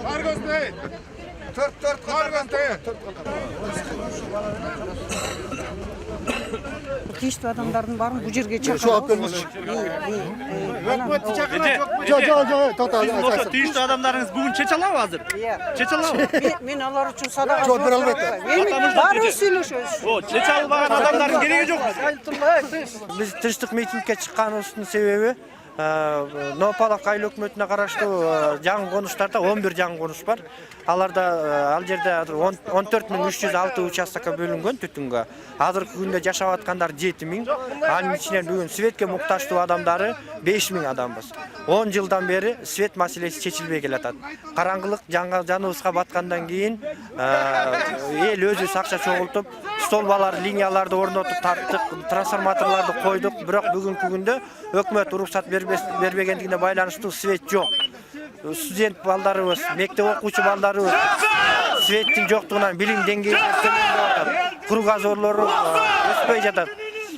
Var göstereyim. Dört var göstereyim. Тийиштүү адамдардын баарын бул жерге чакырып. Жооп бермекчи. Өкмөттү чакырып, Жок. Тийиштүү адамдарыңыз бүгүн чече алабы азыр? Чече алабы? Мен алар үчүн садага Жооп бере албайт. Баарыбыз сүйлөшөбүз. О, чече албаган адамдардын кереги жок. Биз тынчтык митингге чыкканыбыздын себеби Новопавловск айыл өкмөтүнө караштуу жаңы конуштарда 11 жаңы конуш бар. Аларда ал жерде 14306 участокка бөлүнгөн түтүнгө. Азыркы күндө жашап аткандар 7000, анын ичинен бүгүн светке муктаждуу адамдары 5000 адамбыз. 10 жылдан бери свет маселеси чечилбей келатат. Караңгылык жаныбызга баткандан кийин эл өзүбүз акча чогултуп, столбалар, линияларды орнотуп тарттык, трансформаторлорду койдук, бирок бүгүнкү күндө өкмөт уруксат бербегендигине байланыштуу свет жок. Студент балдарыбыз, мектеп окуучу балдарыбыз светтин жоктугунан билим деңгээи төмөндөп атат. Кругозорлору өспөй жатат.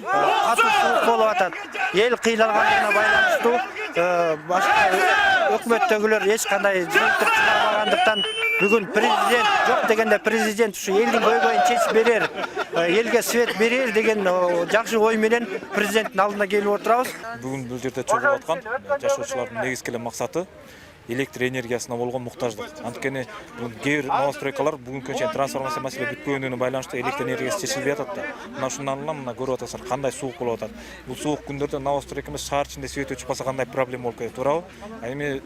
Катуу суук болуп атат. Эл кыйналгандыгына байланыштуу башка өкмөттөгүлөр эч кандай жыйынтык чыгарбагандыктан бүгүн президент жок дегенде президент ушу элдин көйгөйүн чечип берер, элге свет берер деген жакшы ой менен президенттин алдына келип отурабыз. Бүгүн бул жерде чогулуп аткан жашоочулардын негизги эле максаты электр энергиясына болгон муктаждык. Анткени бул кээ бир новостройкалар бүгүнкү чейин трансформация маселе бүтпөгөнүнө байланыштуу электр энергиясы чечилбей атат да. Мына ушундан улам мына көрүп атасыздар кандай суук болуп атат. Бул суук күндөрдө новостройка эмес шаар ичинде свет өчүп калса кандай проблема болуп кетет, туурабы? Эми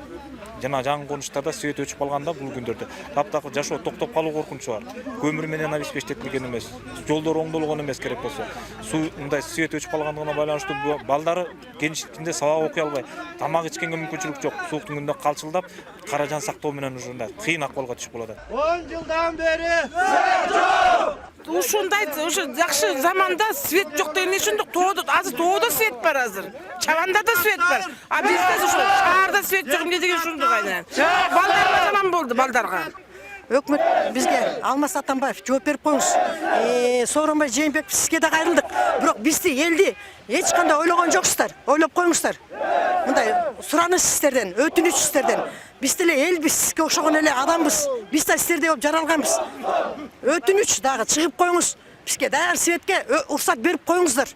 жана жаңы конуштарда свет өчүп калганда бул күндөрдө таптакыр жашоо токтоп калуу коркунучу бар. Көмүр менен обеспечиттелген эмес, жолдор оңдолгон эмес керек болсо. Суу мындай свет өчүп калгандыгына байланыштуу балдары кенчиликинде сабак окуй албай, тамак ичкенге мүмкүнчүлүк жок. Сууктун күндө калчылдап, каражан сактоо менен ушундай кыйын акыбалга түшүп калат. 10 жылдан бери свет жок. Ушундай ушу жакшы заманда свет жок деген ушундук тоодо азыр тоодо свет бар азыр. Чабанда да свет бар. А бизде ушу шаарда свет жок эмне деген ушундук айна. Балдарга жаман болду, балдарга. Өкмөт бизге Алмаз Атамбаев жооп берип коюңуз. Сооронбай Жээнбеков сизге да кайрылдык. Бирок бизди элди эч кандай ойлогон жоксуздар. Ойлоп коюңуздар. Мындай сураныш сиздерден, өтүнүч сиздерден. Биз деле элбиз, сизге окшогон эле адамбыз. Биз да сиздердей болуп жаралганбыз. Өтүнүч дагы чыгып коюңуз. Бизге даяр светке уруксат берип коюңуздар.